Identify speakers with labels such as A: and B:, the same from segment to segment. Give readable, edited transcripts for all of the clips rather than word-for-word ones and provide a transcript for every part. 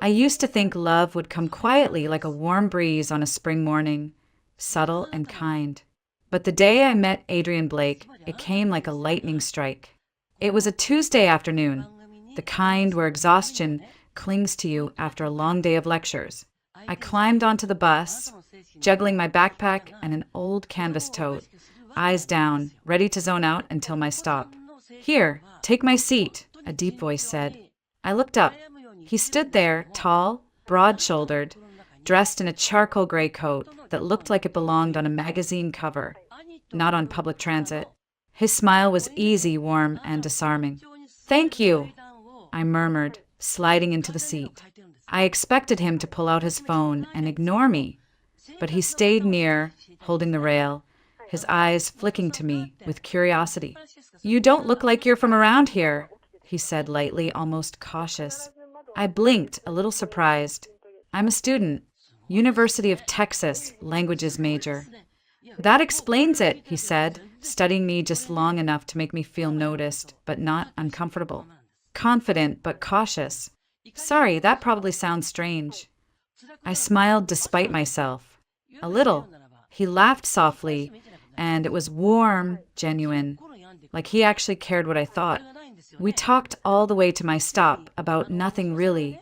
A: I used to think love would come quietly like a warm breeze on a spring morning, subtle and kind. But the day I met Adrian Blake, it came like a lightning strike. It was a Tuesday afternoon, the kind where exhaustion clings to you after a long day of lectures. I climbed onto the bus, juggling my backpack and an old canvas tote, eyes down, ready to zone out until my stop. "Here, take my seat," a deep voice said. I looked up. He stood there, tall, broad-shouldered, dressed in a charcoal gray coat that looked like it belonged on a magazine cover, not on public transit. His smile was easy, warm, and disarming. "Thank you," I murmured, sliding into the seat. I expected him to pull out his phone and ignore me, but he stayed near, holding the rail, his eyes flicking to me with curiosity. "You don't look like you're from around here," he said lightly, almost cautious. I blinked, a little surprised. "I'm a student, University of Texas, languages major." "That explains it," he said, studying me just long enough to make me feel noticed, but not uncomfortable. Confident, but cautious. "Sorry, that probably sounds strange." I smiled despite myself. A little. He laughed softly, and it was warm, genuine, like he actually cared what I thought. We talked all the way to my stop about nothing really.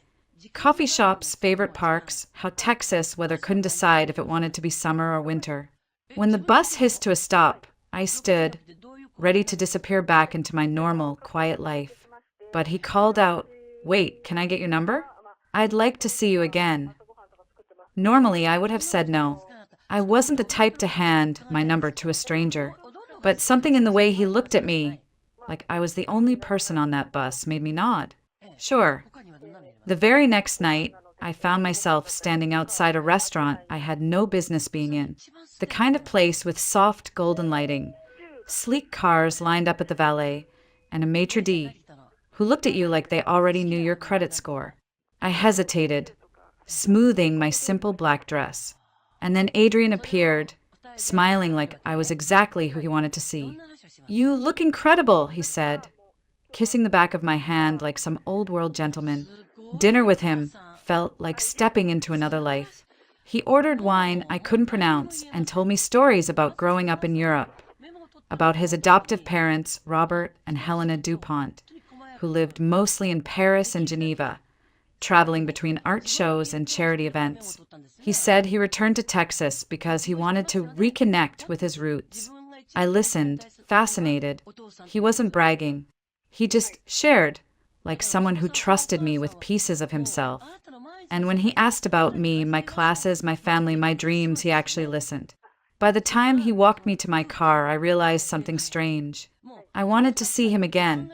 A: Coffee shops, favorite parks, how Texas weather couldn't decide if it wanted to be summer or winter. When the bus hissed to a stop, I stood, ready to disappear back into my normal, quiet life. But he called out, "Wait, can I get your number? I'd like to see you again." Normally, I would have said no. I wasn't the type to hand my number to a stranger. But something in the way he looked at me, like I was the only person on that bus, made me nod. Sure. The very next night, I found myself standing outside a restaurant I had no business being in. The kind of place with soft golden lighting, sleek cars lined up at the valet, and a maitre d' who looked at you like they already knew your credit score. I hesitated, smoothing my simple black dress. And then Adrian appeared, smiling like I was exactly who he wanted to see. "You look incredible," he said, kissing the back of my hand like some old-world gentleman. Dinner with him felt like stepping into another life. He ordered wine I couldn't pronounce and told me stories about growing up in Europe, about his adoptive parents, Robert and Helena DuPont, who lived mostly in Paris and Geneva, traveling between art shows and charity events. He said he returned to Texas because he wanted to reconnect with his roots. I listened, fascinated. He wasn't bragging. He just shared, like someone who trusted me with pieces of himself. And when he asked about me, my classes, my family, my dreams, he actually listened. By the time he walked me to my car, I realized something strange. I wanted to see him again.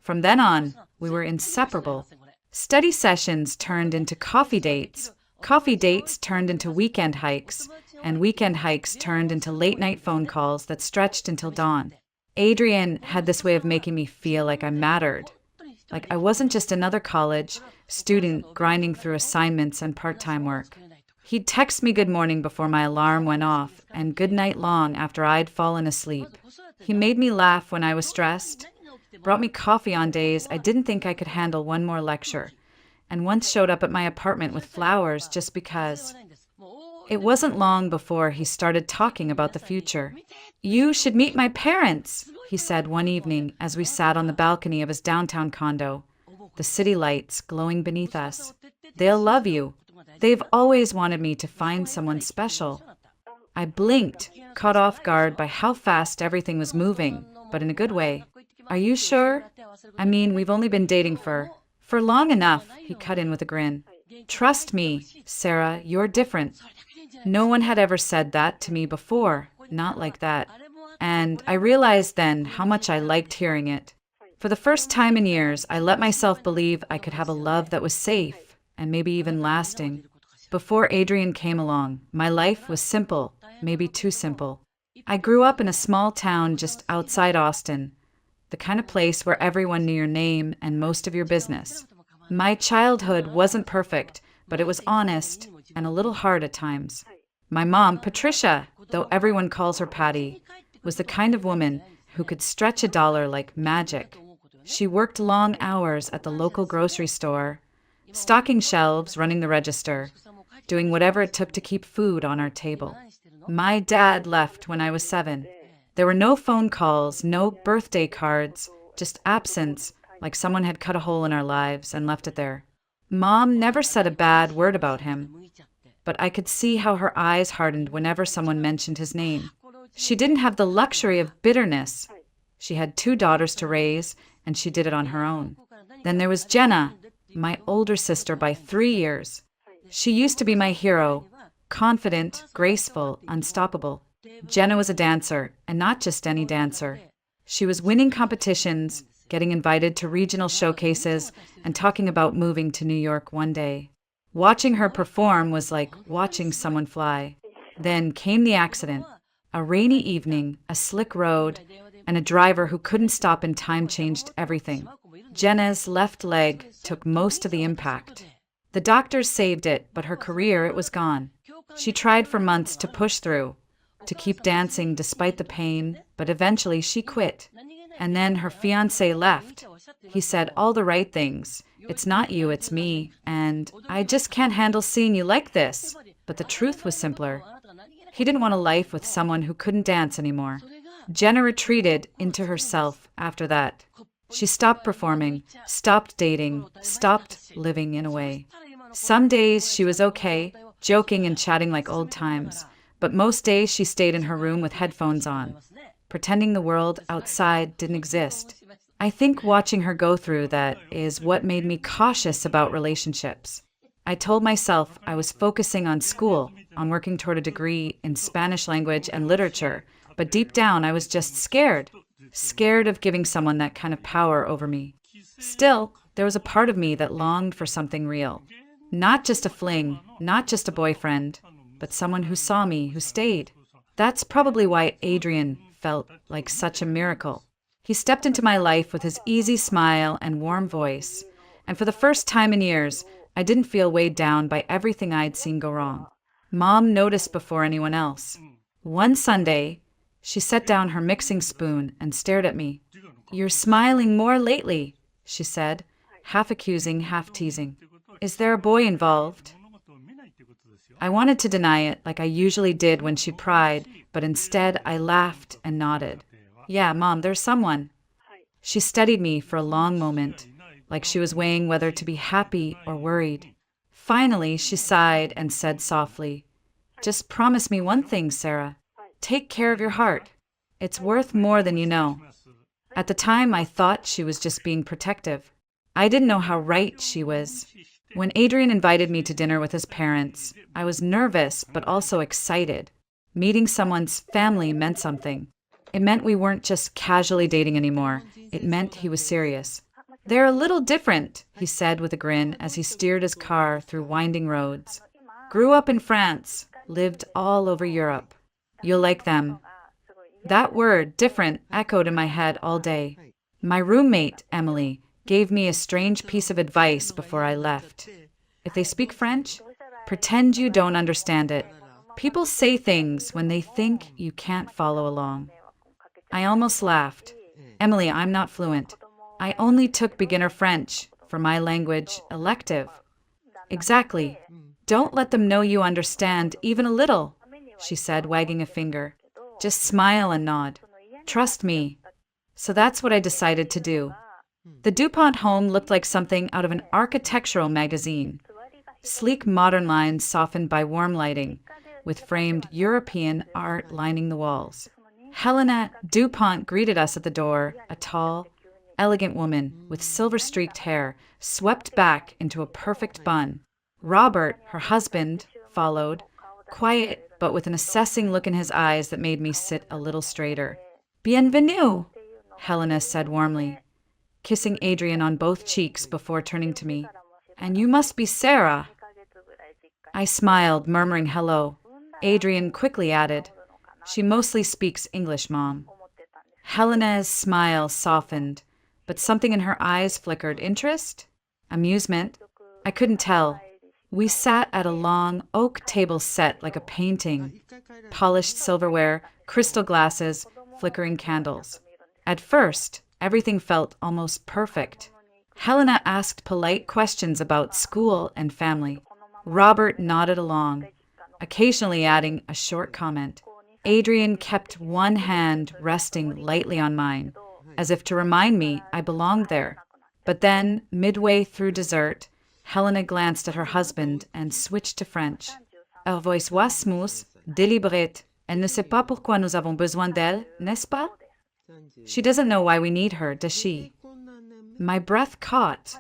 A: From then on, we were inseparable. Study sessions turned into coffee dates. Coffee dates turned into weekend hikes, and weekend hikes turned into late-night phone calls that stretched until dawn. Adrian had this way of making me feel like I mattered, like I wasn't just another college student grinding through assignments and part-time work. He'd text me good morning before my alarm went off, and good night long after I'd fallen asleep. He made me laugh when I was stressed, brought me coffee on days I didn't think I could handle one more lecture, and once showed up at my apartment with flowers just because. It wasn't long before he started talking about the future. "You should meet my parents," he said one evening as we sat on the balcony of his downtown condo, the city lights glowing beneath us. "They'll love you. They've always wanted me to find someone special." I blinked, caught off guard by how fast everything was moving, but in a good way. "Are you sure? I mean, we've only been dating for long enough," he cut in with a grin. "Trust me, Sarah, you're different." No one had ever said that to me before, not like that. And I realized then how much I liked hearing it. For the first time in years, I let myself believe I could have a love that was safe and maybe even lasting. Before Adrian came along, my life was simple, maybe too simple. I grew up in a small town just outside Austin, the kind of place where everyone knew your name and most of your business. My childhood wasn't perfect, but it was honest and a little hard at times. My mom, Patricia, though everyone calls her Patty, was the kind of woman who could stretch $1 like magic. She worked long hours at the local grocery store, stocking shelves, running the register, doing whatever it took to keep food on our table. My dad left when I was 7. There were no phone calls, no birthday cards, just absence, like someone had cut a hole in our lives and left it there. Mom never said a bad word about him, but I could see how her eyes hardened whenever someone mentioned his name. She didn't have the luxury of bitterness. She had 2 daughters to raise, and she did it on her own. Then there was Jenna, my older sister by 3 years. She used to be my hero, confident, graceful, unstoppable. Jenna was a dancer, and not just any dancer. She was winning competitions, getting invited to regional showcases, and talking about moving to New York one day. Watching her perform was like watching someone fly. Then came the accident. A rainy evening, a slick road, and a driver who couldn't stop in time changed everything. Jenna's left leg took most of the impact. The doctors saved it, but her career, it was gone. She tried for months to push through, to keep dancing despite the pain, but eventually she quit. And then her fiancé left. He said all the right things. It's not you, it's me, and I just can't handle seeing you like this. But the truth was simpler. He didn't want a life with someone who couldn't dance anymore. Jenna retreated into herself after that. She stopped performing, stopped dating, stopped living in a way. Some days she was okay, joking and chatting like old times, but most days she stayed in her room with headphones on, pretending the world outside didn't exist. I think watching her go through that is what made me cautious about relationships. I told myself I was focusing on school, on working toward a degree in Spanish language and literature, but deep down I was just scared of giving someone that kind of power over me. Still, there was a part of me that longed for something real. Not just a fling, not just a boyfriend, but someone who saw me, who stayed. That's probably why Adrian felt like such a miracle. He stepped into my life with his easy smile and warm voice, and for the first time in years, I didn't feel weighed down by everything I'd seen go wrong. Mom noticed before anyone else. One Sunday, she set down her mixing spoon and stared at me. "You're smiling more lately," she said, half accusing, half teasing. "Is there a boy involved?" I wanted to deny it like I usually did when she pried, but instead I laughed and nodded. "Yeah, Mom, there's someone." She studied me for a long moment, like she was weighing whether to be happy or worried. Finally, she sighed and said softly, "Just promise me one thing, Sarah. Take care of your heart. It's worth more than you know." At the time, I thought she was just being protective. I didn't know how right she was. When Adrian invited me to dinner with his parents, I was nervous but also excited. Meeting someone's family meant something. It meant we weren't just casually dating anymore. It meant he was serious. "They're a little different," he said with a grin as he steered his car through winding roads. "Grew up in France, lived all over Europe. You'll like them." That word, different, echoed in my head all day. My roommate, Emily, gave me a strange piece of advice before I left. If they speak French, pretend you don't understand it. People say things when they think you can't follow along. I almost laughed. "Emily, I'm not fluent. I only took beginner French for my language elective." "Exactly. Don't let them know you understand even a little," she said, wagging a finger. "Just smile and nod. Trust me." So that's what I decided to do. The DuPont home looked like something out of an architectural magazine. Sleek modern lines softened by warm lighting, with framed European art lining the walls. Helena DuPont greeted us at the door, a tall, elegant woman with silver-streaked hair swept back into a perfect bun. Robert, her husband, followed, quiet but with an assessing look in his eyes that made me sit a little straighter. "Bienvenue," Helena said warmly, kissing Adrian on both cheeks before turning to me. "And you must be Sarah." I smiled, murmuring hello. Adrian quickly added, "She mostly speaks English, Mom." Helena's smile softened, but something in her eyes flickered. Interest? Amusement? I couldn't tell. We sat at a long oak table set like a painting. Polished silverware, crystal glasses, flickering candles. At first, everything felt almost perfect. Helena asked polite questions about school and family. Robert nodded along, occasionally adding a short comment. Adrian kept one hand resting lightly on mine, as if to remind me I belonged there. But then, midway through dessert, Helena glanced at her husband and switched to French. Elle voix smooth, deliberate. Elle ne sait pas pourquoi nous avons besoin d'elle, n'est-ce pas? She doesn't know why we need her, does she? My breath caught,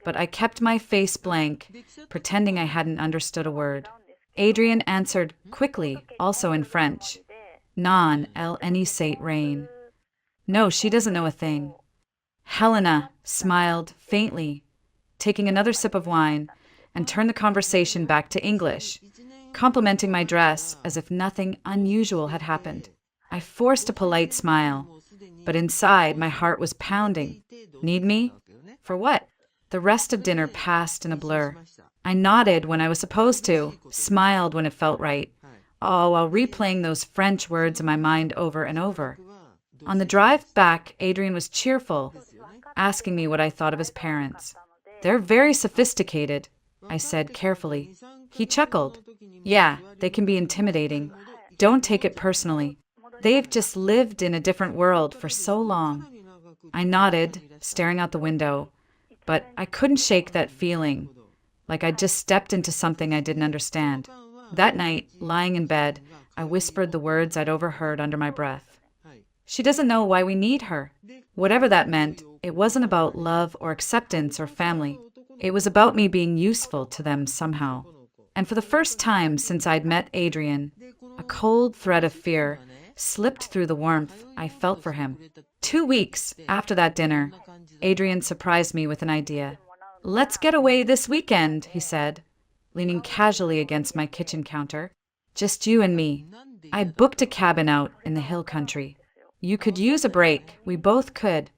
A: but I kept my face blank, pretending I hadn't understood a word. Adrian answered quickly, also in French. Non, elle ne sait rien. No, she doesn't know a thing. Helena smiled faintly, taking another sip of wine, and turned the conversation back to English, complimenting my dress as if nothing unusual had happened. I forced a polite smile, but inside my heart was pounding. Need me? For what? The rest of dinner passed in a blur. I nodded when I was supposed to, smiled when it felt right, all while replaying those French words in my mind over and over. On the drive back, Adrian was cheerful, asking me what I thought of his parents. They're very sophisticated, I said carefully. He chuckled. Yeah, they can be intimidating. Don't take it personally. They've just lived in a different world for so long. I nodded, staring out the window, but I couldn't shake that feeling, like I'd just stepped into something I didn't understand. That night, lying in bed, I whispered the words I'd overheard under my breath. She doesn't know why we need her. Whatever that meant, it wasn't about love or acceptance or family. It was about me being useful to them somehow. And for the first time since I'd met Adrian, a cold thread of fear slipped through the warmth I felt for him. 2 weeks after that dinner, Adrian surprised me with an idea. Let's get away this weekend, he said, leaning casually against my kitchen counter. Just you and me. I booked a cabin out in the hill country. You could use a break. We both could.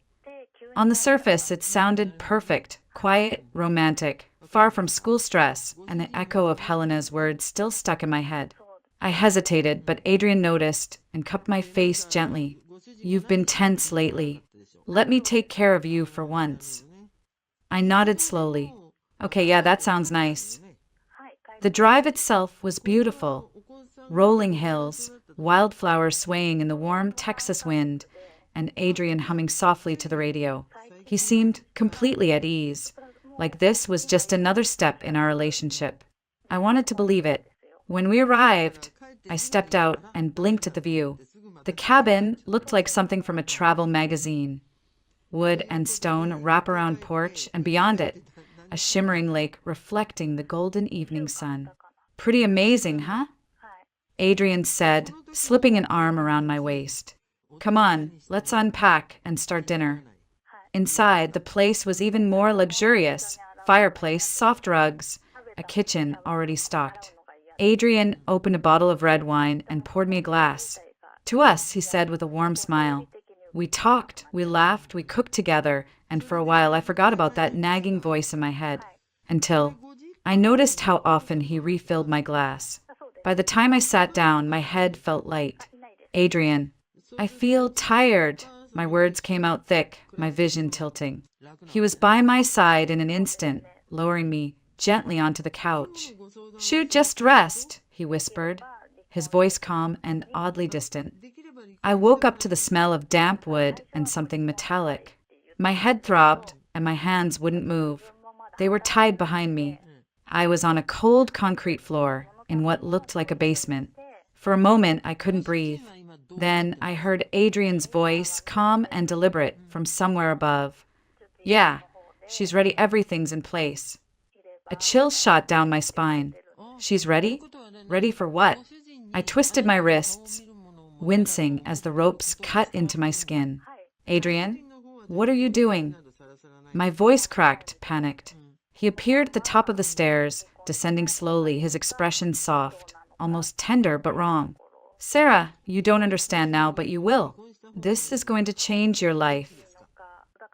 A: On the surface, it sounded perfect, quiet, romantic, far from school stress, and the echo of Helena's words still stuck in my head. I hesitated, but Adrian noticed and cupped my face gently. You've been tense lately. Let me take care of you for once. I nodded slowly. Okay, yeah, that sounds nice. The drive itself was beautiful. Rolling hills, wildflowers swaying in the warm Texas wind, and Adrian humming softly to the radio. He seemed completely at ease, like this was just another step in our relationship. I wanted to believe it. When we arrived, I stepped out and blinked at the view. The cabin looked like something from a travel magazine. Wood and stone wraparound porch, and beyond it, a shimmering lake reflecting the golden evening sun. Pretty amazing, huh? Adrian said, slipping an arm around my waist. Come on, let's unpack and start dinner. Inside, the place was even more luxurious. Fireplace, soft rugs, a kitchen already stocked. Adrian opened a bottle of red wine and poured me a glass. To us, he said with a warm smile. We talked, we laughed, we cooked together, and for a while I forgot about that nagging voice in my head. Until I noticed how often he refilled my glass. By the time I sat down, my head felt light. Adrian, I feel tired. My words came out thick, my vision tilting. He was by my side in an instant, lowering me gently onto the couch. Shoot, just rest, he whispered, his voice calm and oddly distant. I woke up to the smell of damp wood and something metallic. My head throbbed, and my hands wouldn't move. They were tied behind me. I was on a cold concrete floor in what looked like a basement. For a moment, I couldn't breathe. Then I heard Adrian's voice, calm and deliberate, from somewhere above. Yeah, she's ready. Everything's in place. A chill shot down my spine. She's ready? Ready for what? I twisted my wrists, wincing as the ropes cut into my skin. Adrian, what are you doing? My voice cracked, panicked. He appeared at the top of the stairs, descending slowly, his expression soft, almost tender but wrong. Sarah, you don't understand now, but you will. This is going to change your life.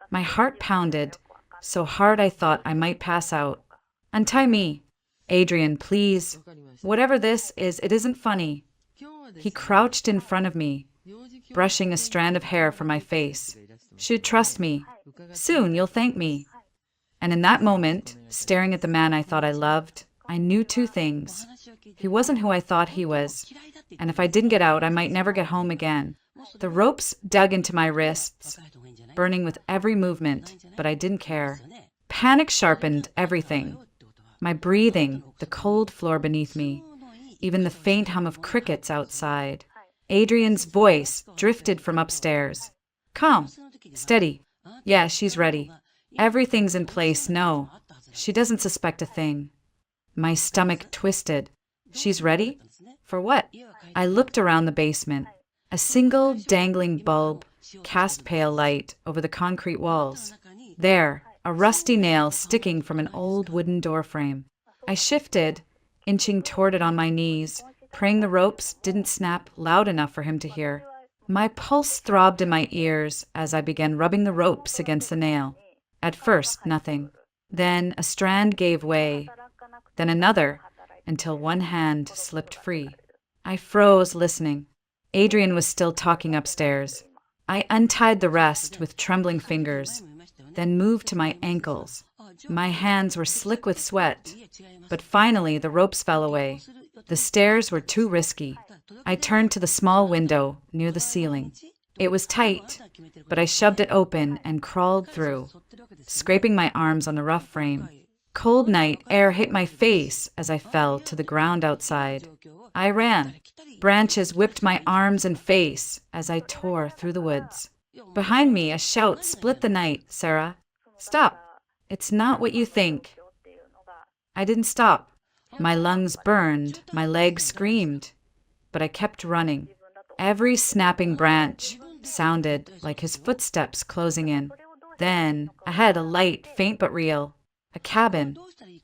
A: My heart pounded, so hard I thought I might pass out. Untie me. Adrian, please. Whatever this is, it isn't funny. He crouched in front of me, brushing a strand of hair from my face. Should trust me. Soon you'll thank me. And in that moment, staring at the man I thought I loved, I knew two things. He wasn't who I thought he was, and if I didn't get out, I might never get home again. The ropes dug into my wrists, burning with every movement, but I didn't care. Panic sharpened everything. My breathing, the cold floor beneath me, even the faint hum of crickets outside. Adrian's voice drifted from upstairs. Calm, steady. Yeah, she's ready. Everything's in place, no. She doesn't suspect a thing. My stomach twisted. She's ready? For what? I looked around the basement. A single dangling bulb cast pale light over the concrete walls. There, a rusty nail sticking from an old wooden doorframe. I shifted, inching toward it on my knees, praying the ropes didn't snap loud enough for him to hear. My pulse throbbed in my ears as I began rubbing the ropes against the nail. At first, nothing. Then a strand gave way, then another, until one hand slipped free. I froze, listening. Adrian was still talking upstairs. I untied the rest with trembling fingers, then moved to my ankles. My hands were slick with sweat, but finally the ropes fell away. The stairs were too risky. I turned to the small window near the ceiling. It was tight, but I shoved it open and crawled through, scraping my arms on the rough frame. Cold night air hit my face as I fell to the ground outside. I ran. Branches whipped my arms and face as I tore through the woods. Behind me, a shout split the night. Sarah, stop. It's not what you think. I didn't stop. My lungs burned, my legs screamed, but I kept running. Every snapping branch sounded like his footsteps closing in. Then, ahead, a light, faint but real. A cabin.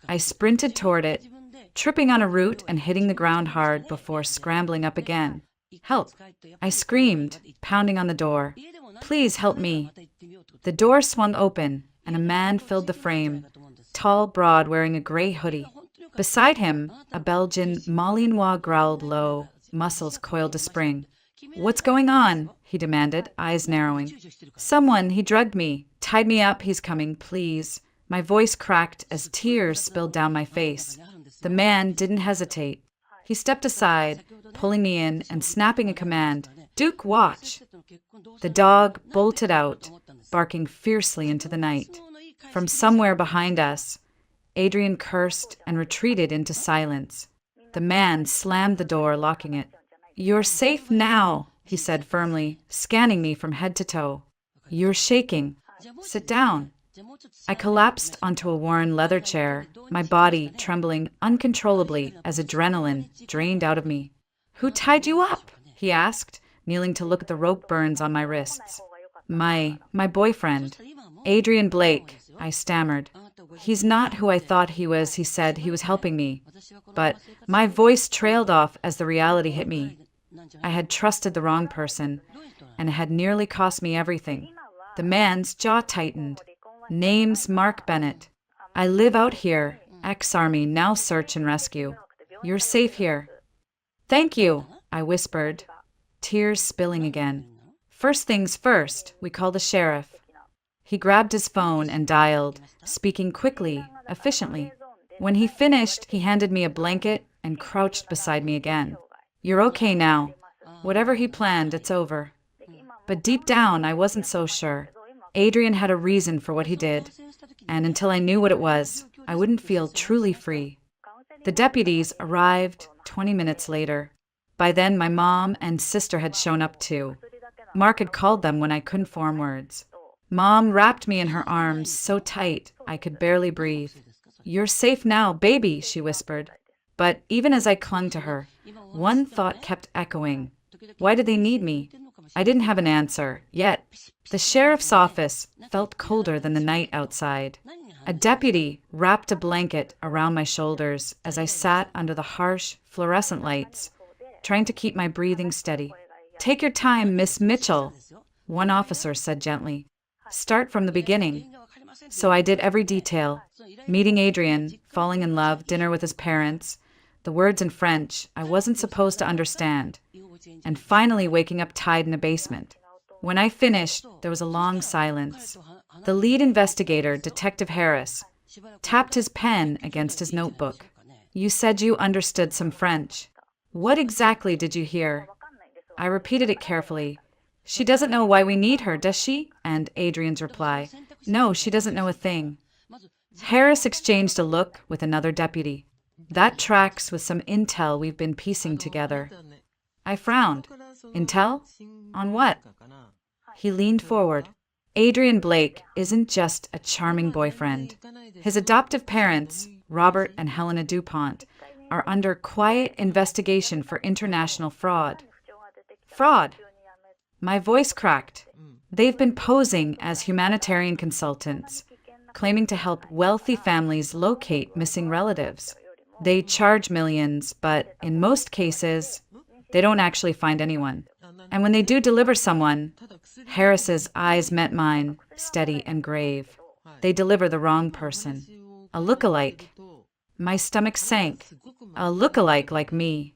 A: I sprinted toward it, tripping on a root and hitting the ground hard before scrambling up again. Help! I screamed, pounding on the door. Please help me. The door swung open, and a man filled the frame, tall, broad, wearing a gray hoodie. Beside him, a Belgian Malinois growled low, muscles coiled to spring. What's going on? He demanded, eyes narrowing. Someone, he drugged me. Tied me up, he's coming, please. My voice cracked as tears spilled down my face. The man didn't hesitate. He stepped aside, pulling me in and snapping a command. Duke, watch! The dog bolted out, barking fiercely into the night. From somewhere behind us, Adrian cursed and retreated into silence. The man slammed the door, locking it. You're safe now, he said firmly, scanning me from head to toe. You're shaking. Sit down. I collapsed onto a worn leather chair, my body trembling uncontrollably as adrenaline drained out of me. Who tied you up? He asked, kneeling to look at the rope burns on my wrists. My boyfriend. Adrian Blake, I stammered. He's not who I thought he was, he said. He was helping me. But my voice trailed off as the reality hit me. I had trusted the wrong person, and it had nearly cost me everything. The man's jaw tightened. Name's Mark Bennett. I live out here, ex-army, now search and rescue. You're safe here. Thank you, I whispered, tears spilling again. First things first, we call the sheriff. He grabbed his phone and dialed, speaking quickly, efficiently. When he finished, he handed me a blanket and crouched beside me again. You're okay now. Whatever he planned, it's over. But deep down, I wasn't so sure. Adrian had a reason for what he did, and until I knew what it was, I wouldn't feel truly free. The deputies arrived 20 minutes later. By then, my mom and sister had shown up too. Mark had called them when I couldn't form words. Mom wrapped me in her arms so tight I could barely breathe. You're safe now, baby, she whispered. But even as I clung to her, one thought kept echoing. Why did they need me? I didn't have an answer, yet. The sheriff's office felt colder than the night outside. A deputy wrapped a blanket around my shoulders as I sat under the harsh, fluorescent lights, trying to keep my breathing steady. Take your time, Miss Mitchell, one officer said gently. Start from the beginning. So I did every detail. Meeting Adrian, falling in love, dinner with his parents, the words in French I wasn't supposed to understand, and finally waking up tied in a basement. When I finished, there was a long silence. The lead investigator, Detective Harris, tapped his pen against his notebook. You said you understood some French. What exactly did you hear? I repeated it carefully. She doesn't know why we need her, does she? And Adrian's reply, no, she doesn't know a thing. Harris exchanged a look with another deputy. That tracks with some intel we've been piecing together. I frowned. Intel? On what? He leaned forward. Adrian Blake isn't just a charming boyfriend. His adoptive parents, Robert and Helena DuPont, are under quiet investigation for international fraud. Fraud? My voice cracked. They've been posing as humanitarian consultants, claiming to help wealthy families locate missing relatives. They charge millions, but in most cases, they don't actually find anyone. And when they do deliver someone, Harris's eyes met mine, steady and grave. They deliver the wrong person. A look-alike. My stomach sank. A look-alike like me.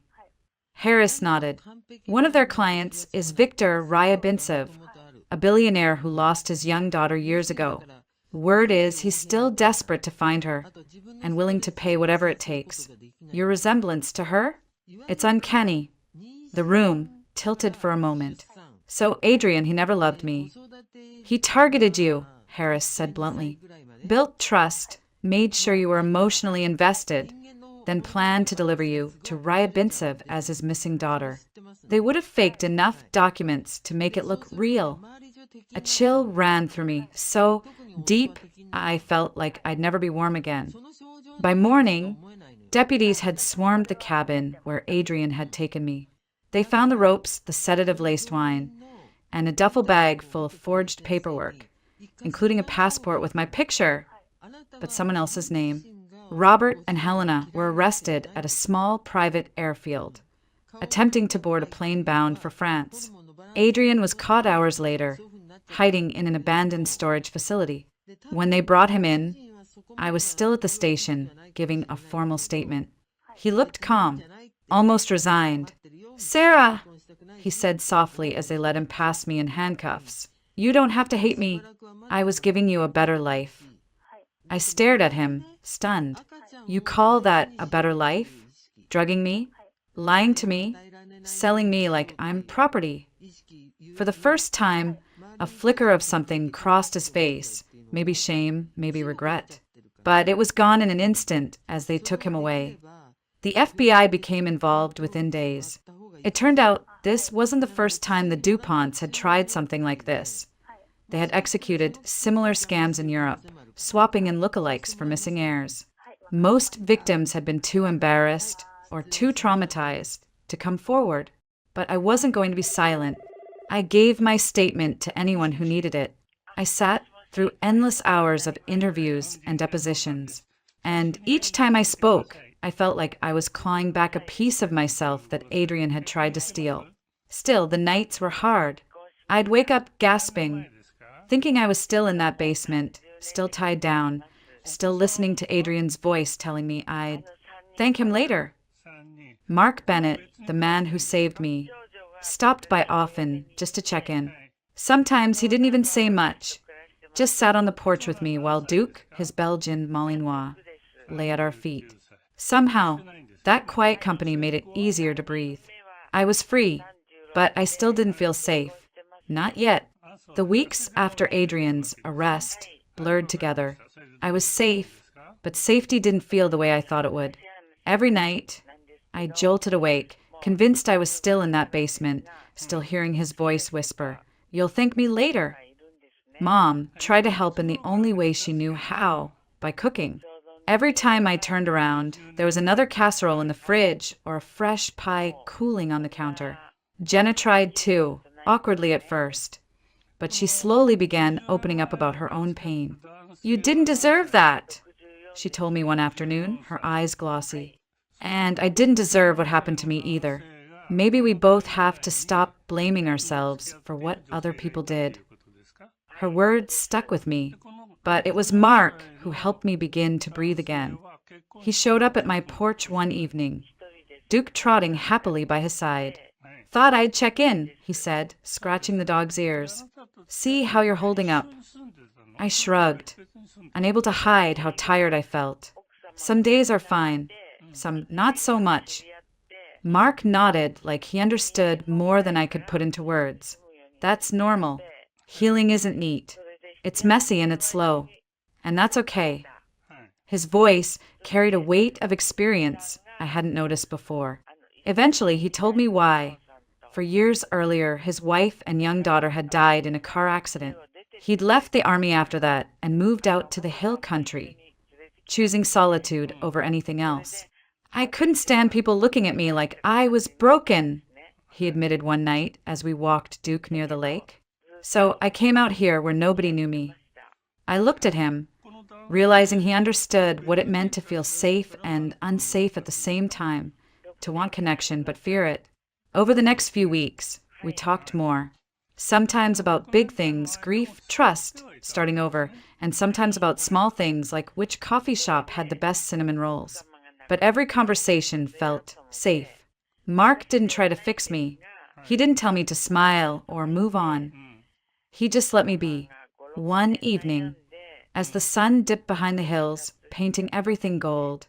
A: Harris nodded. One of their clients is Viktor Ryabintsev, a billionaire who lost his young daughter years ago. Word is he's still desperate to find her and willing to pay whatever it takes. Your resemblance to her? It's uncanny. The room tilted for a moment. So Adrian, he never loved me. He targeted you, Harris said bluntly. Built trust, made sure you were emotionally invested, then planned to deliver you to Ryabintsev as his missing daughter. They would have faked enough documents to make it look real. A chill ran through me, so deep I felt like I'd never be warm again. By morning, deputies had swarmed the cabin where Adrian had taken me. They found the ropes, the sedative-laced wine, and a duffel bag full of forged paperwork, including a passport with my picture, but someone else's name. Robert and Helena were arrested at a small private airfield, attempting to board a plane bound for France. Adrian was caught hours later, hiding in an abandoned storage facility. When they brought him in, I was still at the station, giving a formal statement. He looked calm, almost resigned. Sarah, he said softly as they let him past me in handcuffs. You don't have to hate me. I was giving you a better life. I stared at him, stunned. You call that a better life? Drugging me? Lying to me? Selling me like I'm property? For the first time, a flicker of something crossed his face, maybe shame, maybe regret. But it was gone in an instant as they took him away. The FBI became involved within days. It turned out this wasn't the first time the DuPonts had tried something like this. They had executed similar scams in Europe, swapping in lookalikes for missing heirs. Most victims had been too embarrassed or too traumatized to come forward. But I wasn't going to be silent. I gave my statement to anyone who needed it. I sat through endless hours of interviews and depositions. And each time I spoke, I felt like I was clawing back a piece of myself that Adrian had tried to steal. Still, the nights were hard. I'd wake up gasping, thinking I was still in that basement, still tied down, still listening to Adrian's voice telling me I'd thank him later. Mark Bennett, the man who saved me, stopped by often just to check in. Sometimes he didn't even say much, just sat on the porch with me while Duke, his Belgian Malinois, lay at our feet. Somehow, that quiet company made it easier to breathe. I was free, but I still didn't feel safe. Not yet. The weeks after Adrian's arrest blurred together. I was safe, but safety didn't feel the way I thought it would. Every night, I jolted awake, convinced I was still in that basement, still hearing his voice whisper, "You'll thank me later." Mom tried to help in the only way she knew how, by cooking. Every time I turned around, there was another casserole in the fridge or a fresh pie cooling on the counter. Jenna tried too, awkwardly at first, but she slowly began opening up about her own pain. "You didn't deserve that," she told me one afternoon, her eyes glossy. And I didn't deserve what happened to me either. Maybe we both have to stop blaming ourselves for what other people did. Her words stuck with me, but it was Mark who helped me begin to breathe again. He showed up at my porch one evening, Duke trotting happily by his side. "Thought I'd check in," he said, scratching the dog's ears. "See how you're holding up." I shrugged, unable to hide how tired I felt. Some days are fine, some not so much. Mark nodded like he understood more than I could put into words. That's normal. Healing isn't neat. It's messy and it's slow. And that's okay. His voice carried a weight of experience I hadn't noticed before. Eventually, he told me why. For years earlier, his wife and young daughter had died in a car accident. He'd left the army after that and moved out to the hill country, choosing solitude over anything else. I couldn't stand people looking at me like I was broken, he admitted one night as we walked Duke near the lake. So I came out here where nobody knew me. I looked at him, realizing he understood what it meant to feel safe and unsafe at the same time, to want connection but fear it. Over the next few weeks, we talked more. Sometimes about big things, grief, trust, starting over, and sometimes about small things like which coffee shop had the best cinnamon rolls. But every conversation felt safe. Mark didn't try to fix me. He didn't tell me to smile or move on. He just let me be. One evening, as the sun dipped behind the hills, painting everything gold,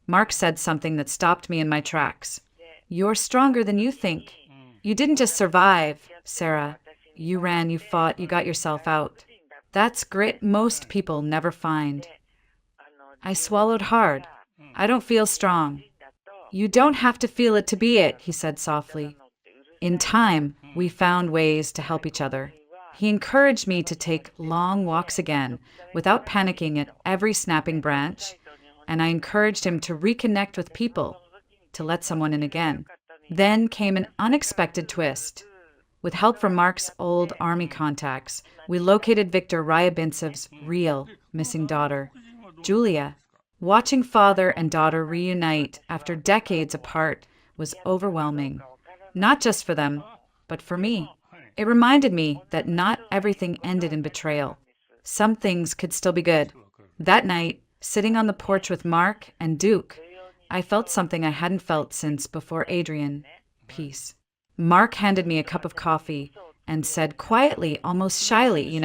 A: Mark said something that stopped me in my tracks. You're stronger than you think. You didn't just survive, Sarah. You ran, you fought, you got yourself out. That's grit most people never find. I swallowed hard. I don't feel strong. You don't have to feel it to be it, he said softly. In time, we found ways to help each other. He encouraged me to take long walks again, without panicking at every snapping branch, and I encouraged him to reconnect with people, to let someone in again. Then came an unexpected twist. With help from Mark's old army contacts, we located Viktor Ryabintsev's real missing daughter, Julia. Watching father and daughter reunite after decades apart was overwhelming, not just for them, but for me. It reminded me that not everything ended in betrayal. Some things could still be good. That night, sitting on the porch with Mark and Duke, I felt something I hadn't felt since before Adrian. Peace. Mark handed me a cup of coffee and said quietly, almost shyly,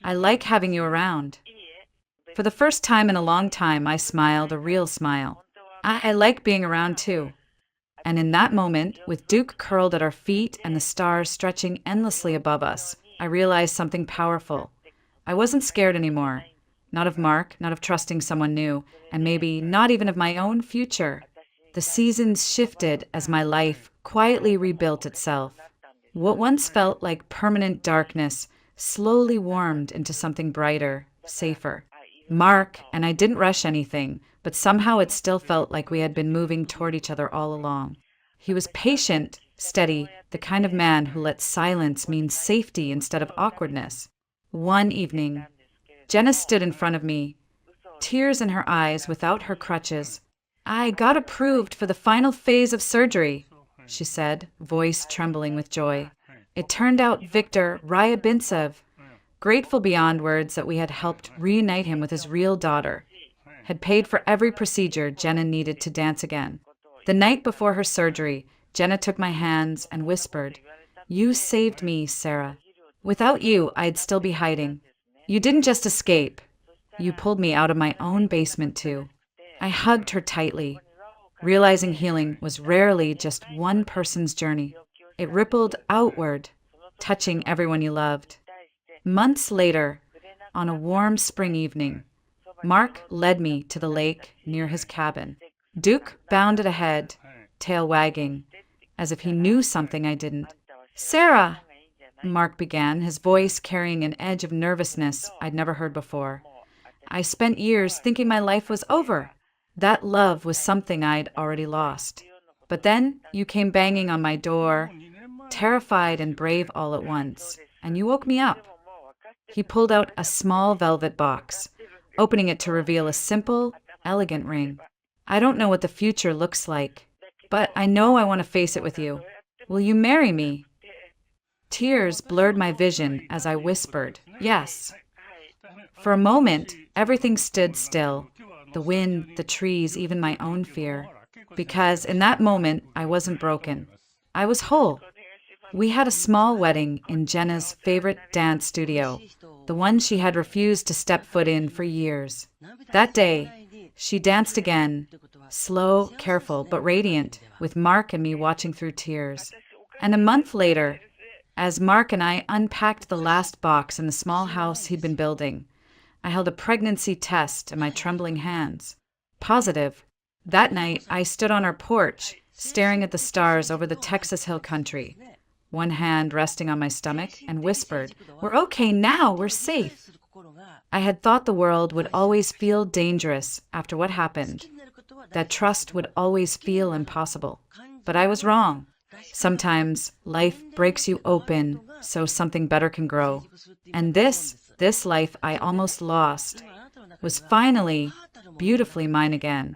A: I like having you around. For the first time in a long time, I smiled a real smile. I like being around too. And in that moment, with Duke curled at our feet and the stars stretching endlessly above us, I realized something powerful. I wasn't scared anymore. Not of Mark, not of trusting someone new, and maybe not even of my own future. The seasons shifted as my life quietly rebuilt itself. What once felt like permanent darkness slowly warmed into something brighter, safer. Mark and I didn't rush anything, but somehow it still felt like we had been moving toward each other all along. He was patient, steady, the kind of man who let silence mean safety instead of awkwardness. One evening, Jenna stood in front of me, tears in her eyes without her crutches. I got approved for the final phase of surgery, she said, voice trembling with joy. It turned out Viktor Ryabintsev, grateful beyond words that we had helped reunite him with his real daughter, had paid for every procedure Jenna needed to dance again. The night before her surgery, Jenna took my hands and whispered, You saved me, Sarah. Without you, I'd still be hiding. You didn't just escape. You pulled me out of my own basement, too. I hugged her tightly, realizing healing was rarely just one person's journey. It rippled outward, touching everyone you loved. Months later, on a warm spring evening, Mark led me to the lake near his cabin. Duke bounded ahead, tail wagging, as if he knew something I didn't. Sarah, Mark began, his voice carrying an edge of nervousness I'd never heard before. I spent years thinking my life was over. That love was something I'd already lost. But then you came banging on my door, terrified and brave all at once, and you woke me up. He pulled out a small velvet box, opening it to reveal a simple, elegant ring. I don't know what the future looks like, but I know I want to face it with you. Will you marry me? Tears blurred my vision as I whispered, yes. For a moment, everything stood still, the wind, the trees, even my own fear. Because in that moment, I wasn't broken. I was whole. We had a small wedding in Jenna's favorite dance studio, the one she had refused to step foot in for years. That day, she danced again, slow, careful, but radiant, with Mark and me watching through tears. And a month later, as Mark and I unpacked the last box in the small house he'd been building, I held a pregnancy test in my trembling hands. Positive. That night, I stood on our porch, staring at the stars over the Texas Hill Country, one hand resting on my stomach, and whispered, "We're okay now, we're safe." I had thought the world would always feel dangerous after what happened, that trust would always feel impossible. But I was wrong. Sometimes life breaks you open so something better can grow. And this life I almost lost was finally beautifully mine again.